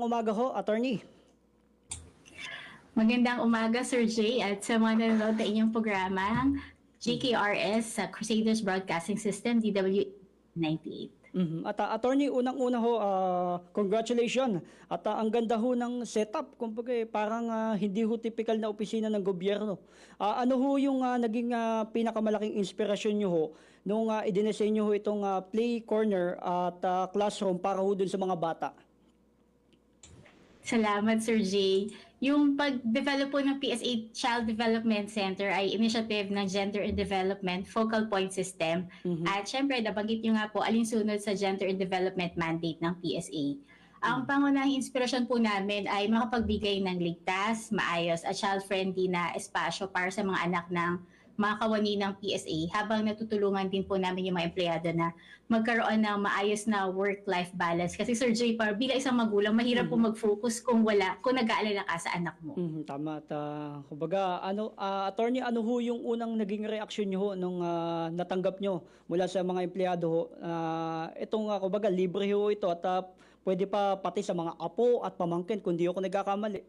magandang umaga ho, attorney. Magandang umaga, Sir Jay, at sa mga nanonood na inyong programang GKRS sa Crusaders Broadcasting System, DW98. At attorney, unang-una ho, congratulations. At ang ganda ho ng setup, kumbaga parang hindi ho typical na opisina ng gobyerno. Ano ho yung naging pinakamalaking inspirasyon nyo ho nung idinesenyo ho itong play corner at classroom para ho dun sa mga bata? Salamat, Sir Jay. Yung pag-develop po ng PSA Child Development Center ay initiative ng Gender and Development Focal Point System. At syempre, nabanggit nyo nga po alinsunod sa Gender and Development Mandate ng PSA. Ang pangunahing inspirasyon po namin ay makapagbigay ng ligtas, maayos at child-friendly na espasyo para sa mga anak ng mga kawani ng PSA habang natutulungan din po namin yung mga empleyado na magkaroon ng maayos na work-life balance. Kasi Sir Jay, bilang isang magulang, mahirap po mag-focus kung nag-aalala ka sa anak mo. Tama. At kumbaga, attorney, ano ho yung unang naging reaksyon nyo ho nung natanggap nyo mula sa mga empleyado ho? Itong, kumbaga, libre ho ito at pwede pa pati sa mga apo at pamangkin kung di ako nagkakamali.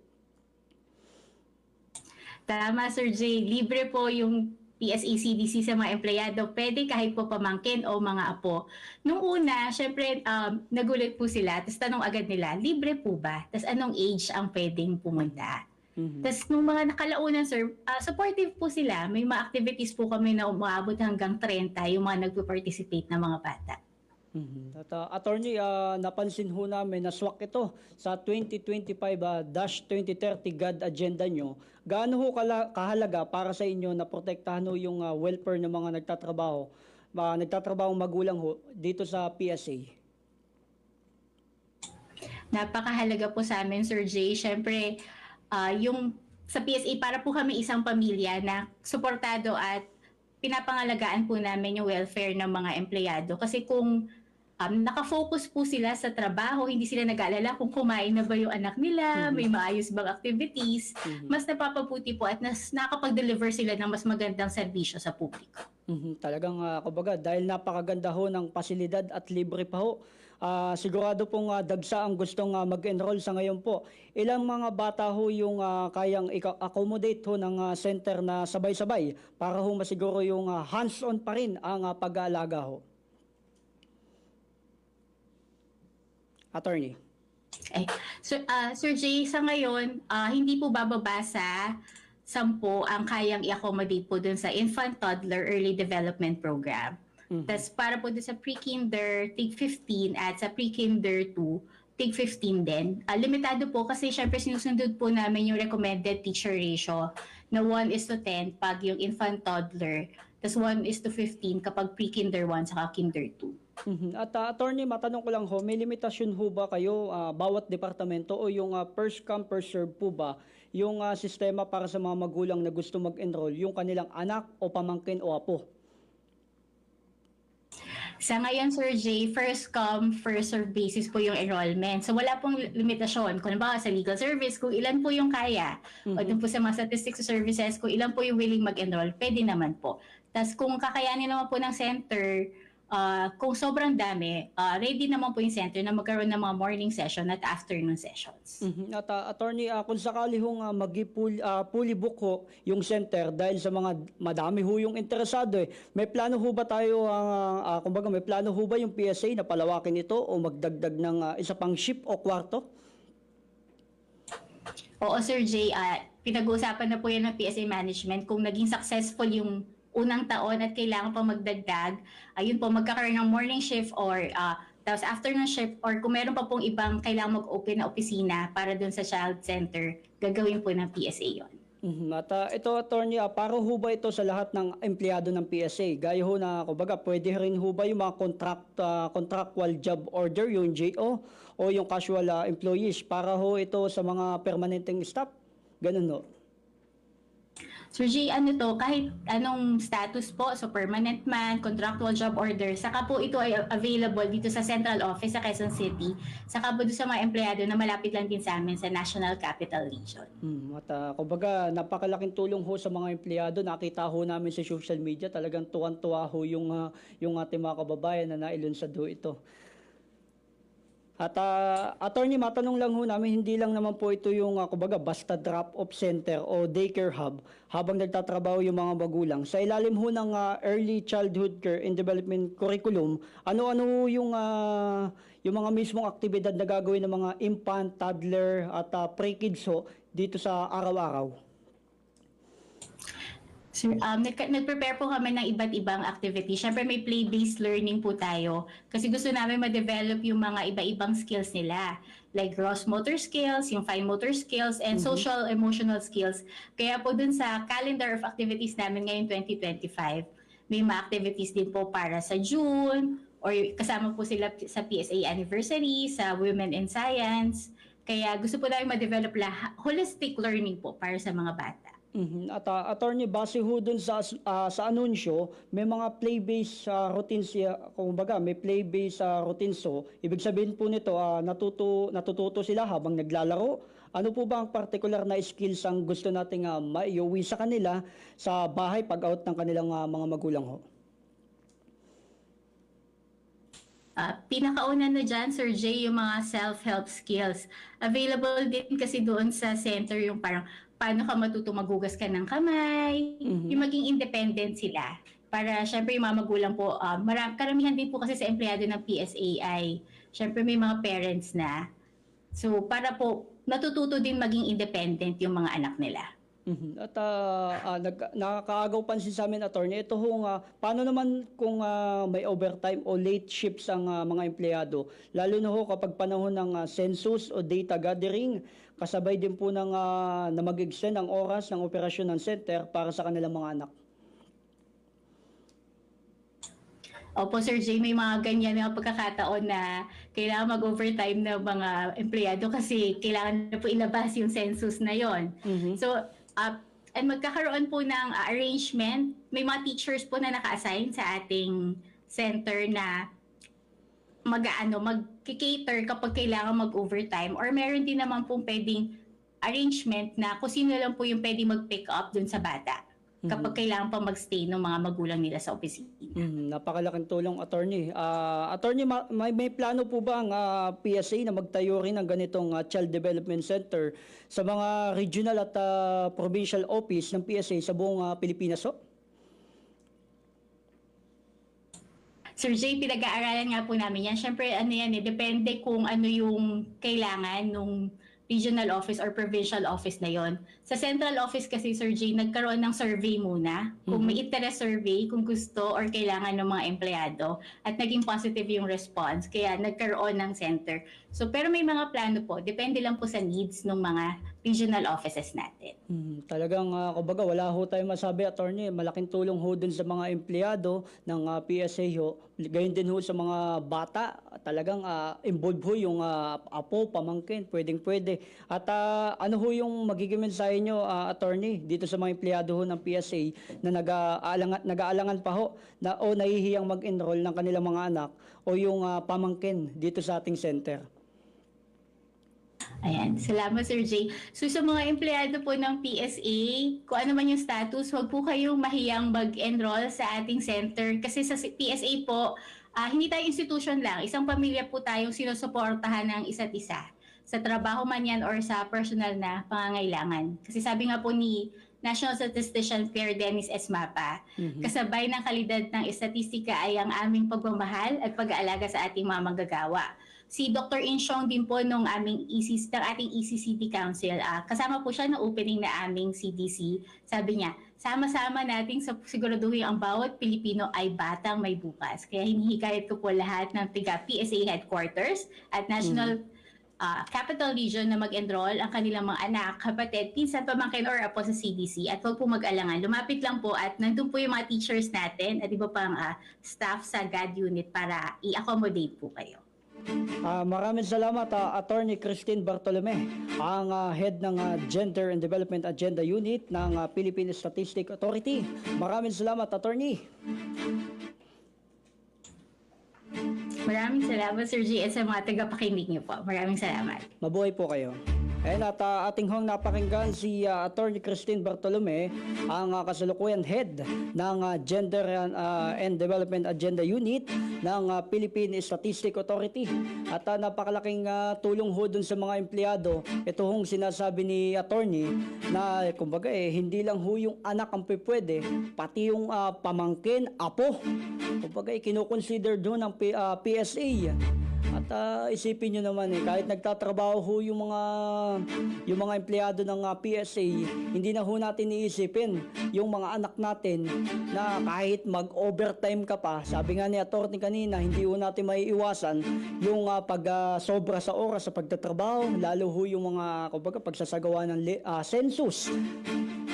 Tama, Sir Jay. Libre po yung PSA CDC sa mga empleyado. Pwede kahit po pamangkin o mga apo. Nung una, syempre, nagulat po sila. Tapos tanong agad nila, libre po ba? Tapos anong age ang pwedeng pumunta? Tapos nung mga nakalaunan, sir, supportive po sila. May mga activities po kami na umaabot hanggang 30 yung mga nagpo-participate na mga bata. At attorney, napansin ho namin na swak ito sa 2025-2030 GAD agenda nyo. Gaano ho kahalaga para sa inyo na protektahan ho yung welfare ng mga nagtatrabaho magulang ho dito sa PSA? Napakahalaga po sa amin, Sir Jay. Syempre, yung sa PSA, para po kami isang pamilya na suportado at pinapangalagaan po namin yung welfare ng mga empleyado. Kasi kung nakafocus po sila sa trabaho, hindi sila nag-aalala kung kumain na ba yung anak nila, may maayos bang activities, mas napapabuti po at nakakapag-deliver sila ng mas magandang serbisyo sa publiko. Talagang, kumbaga, dahil napakaganda ho ng pasilidad at libre pa ho, sigurado pong dagsa ang gustong mag-enroll sa ngayon po. Ilang mga bata ho yung kayang accommodate ho ng center na sabay-sabay para ho masiguro yung hands-on pa rin ang pag-aalaga ho? Attorney. Sir Jay, sa ngayon, hindi po bababa sa 10 ang kayang i-accommodate po dun sa Infant Toddler Early Development Program. Tapos para po dun sa pre-kinder, tig 15 at sa pre-kinder 2, tig 15 din. Limitado po kasi syempre sinusundod po namin yung recommended teacher ratio na 1:10 pag yung infant toddler, tapos 1:15 kapag pre-kinder 1 saka kinder 2. At attorney, matanong ko lang ho, may limitasyon ho ba kayo bawat departamento o yung first come first serve po ba yung sistema para sa mga magulang na gusto mag-enroll, yung kanilang anak o pamangkin o apo? Sa ngayon, Sir Jay, first come, first serve basis po yung enrollment. So wala pong limitasyon. Kung ba sa legal service, kung ilan po yung kaya, o dun po sa mga statistics services, kung ilan po yung willing mag-enroll, pwede naman po. Tapos kung kakayanin naman po ng center, kung sobrang dami, ready naman po yung center na magkaroon ng mga morning session at afternoon sessions. At attorney, kung sakali hong fully book ho yung center dahil sa mga madami ho yung interesado may plano ho ba tayo, kumbaga may plano ho ba yung PSA na palawakin ito o magdagdag ng isa pang ship o kwarto? Oo, Sir Jay, pinag-uusapan na po yan ng PSA management kung naging successful yung unang taon at kailangan pa magdagdag, ayun po, magkakaroon ng morning shift or tapos afternoon shift or kung meron pa pong ibang kailangan mag-open na opisina para dun sa child center, gagawin po ng PSA yon. At ito, attorney, para ho ba ito sa lahat ng empleyado ng PSA? Gaya ho na, kumbaga, pwede rin ho ba yung mga contractual job order, yung JO, o yung casual employees, para ho ito sa mga permanenteng staff? Ganun ho. Sir Jay, kahit anong status po, so permanent man, contractual job order, saka po ito ay available dito sa central office sa Quezon City, saka po doon sa mga empleyado na malapit lang din sa amin sa National Capital Region. At kumbaga, napakalaking tulong ho sa mga empleyado. Nakita ho namin sa social media, talagang tuwan-tuwa ho yung ating mga kababayan na nailunsad ho ito. At attorney, matanong lang ho namin, hindi lang naman po ito yung kumbaga basta drop-off center o daycare hub habang nagtatrabaho yung mga magulang. Sa ilalim ho ng Early Childhood Care and Development Curriculum, ano-ano ho yung mga mismong aktibidad na gagawin ng mga infant, toddler at pre-kids ho dito sa araw-araw? Sir, nag-prepare po kami ng iba't ibang activity. Siyempre may play-based learning po tayo kasi gusto namin ma-develop yung mga iba-ibang skills nila. Like gross motor skills, yung fine motor skills, and social emotional skills. Kaya po dun sa calendar of activities namin ngayon 2025, may mga activities din po para sa June, or kasama po sila sa PSA anniversary, sa Women in Science. Kaya gusto po namin ma-develop holistic learning po para sa mga bata. At attorney, base ho dun sa anunsyo, may mga play-based routines, kumbaga may play-based routines ho. Ibig sabihin po nito, natututo sila habang naglalaro. Ano po ba ang particular na skills ang gusto nating maiuwi sa kanila sa bahay pag out ng kanilang mga magulang ho? Pinakauna na dyan, Sir Jay, yung mga self-help skills. Available din kasi doon sa center yung parang paano ka matutong magugas ka ng kamay, yung maging independent sila. Para syempre yung mga magulang po, karamihan din po kasi sa empleyado ng PSA ay syempre may mga parents na. So para po natututo din maging independent yung mga anak nila. At nakakaagaw pansin sa amin, attorney, ito hong paano naman kung may overtime o late shifts ang mga empleyado, lalo na ho kapag panahon ng census o data gathering, kasabay din po ng na mag-extend ang oras ng operasyon ng center para sa kanilang mga anak. Opo, Sir Jay, may mga ganyan na pagkakataon na kailangan mag-overtime na mga empleyado kasi kailangan na po ilabas yung census na yon. So, and magkakaroon po ng arrangement. May mga teachers po na naka-assign sa ating center na mag-cater kapag kailangan mag-overtime, or meron din naman pong pwedeng arrangement na kung sino lang po yung pwedeng mag-pick up dun sa bata kapag kailangan pa mag-stay ng mga magulang nila sa opisina. Napakalaking tulong, attorney. Attorney, may plano po ba ang PSA na magtayo rin ng ganitong Child Development Center sa mga regional at provincial office ng PSA sa buong Pilipinas? Sir Jay, pinag-aaralan nga po namin yan. Siyempre, depende kung ano yung kailangan nung regional office or provincial office na yon. Sa central office kasi, Sir Jay, nagkaroon ng survey muna. Kung may interest survey, kung gusto or kailangan ng mga empleyado, at naging positive yung response, kaya nagkaroon ng center. So, pero may mga plano po. Depende lang po sa needs ng mga regional offices natin. Talagang, kumbaga, wala ho tayong masabi, attorney. Malaking tulong ho dun sa mga empleyado ng PSA ho. Gayon din ho sa mga bata. Talagang involved ho yung apo, pamangkin, pwedeng-pwede. At ano ho yung magiging mensahe nyo, attorney, dito sa mga empleyado ho ng PSA na nag-aalangan pa ho na o nahihiyang mag-enroll ng kanilang mga anak o yung pamangkin dito sa ating center? Ayan, salamat Sir Jay. So sa mga empleyado po ng PSA, kung ano man yung status, huwag po kayong mahiyang mag-enroll sa ating center kasi sa PSA po, hindi tayo institution lang, isang pamilya po tayong sinusuportahan ng isa't isa sa trabaho man yan or sa personal na pangangailangan. Kasi sabi nga po ni National Statistician Claire Dennis Esmapa, kasabay ng kalidad ng estatistika ay ang aming pagmamahal at pag-aalaga sa ating mga manggagawa. Si Dr. Insyong din po nung ating ECCT Council, kasama po siya ng opening na aming CDC. Sabi niya, sama-sama nating siguraduhin ang bawat Pilipino ay batang may bukas. Kaya hinihikayat ko po lahat ng tiga PSA headquarters at National Capital Region na mag-enroll ang kanilang mga anak, kapatid, pinsan, pamangkin or apo sa CDC. At huwag po mag-alangan. Lumapit lang po at nandun po yung mga teachers natin at iba pang staff sa GAD unit para i-accommodate po kayo. Maraming salamat, Attorney Christine Bartolome, ang head ng Gender and Development Agenda Unit ng Philippine Statistics Authority. Maraming salamat, Attorney. Maraming salamat, Sir G, at sa mga tagapakinig niyo po. Maraming salamat. Mabuhay po kayo. Ayan, at ating hong napakinggan si Attorney Christine Bartolome, ang kasalukuyan head ng Gender and Development Agenda Unit ng Philippine Statistic Authority. At napakalaking tulong ho dun sa mga empleyado. Ito hong sinasabi ni Attorney na kumbaga hindi lang ho yung anak ang pwede, pati yung pamangkin, apo. Kumbaga kinukonsider doon ng PSA. At isipin nyo naman kahit nagtatrabaho ho yung mga empleyado ng PSA, hindi na ho natin iisipin yung mga anak natin na kahit mag-overtime ka pa, sabi nga ni Atty. Kanina, hindi ho natin maiiwasan yung pag-sobra sa oras sa pagtatrabaho, lalo ho yung mga pagsasagawa ng census.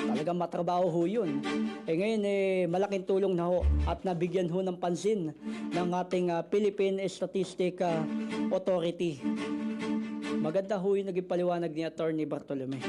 Talagang matrabaho ho yun. Ngayon malaking tulong na ho at nabigyan ho ng pansin ng ating Philippine Statistic Authority. Maganda ho yung naging paliwanag ni Attorney Bartolome.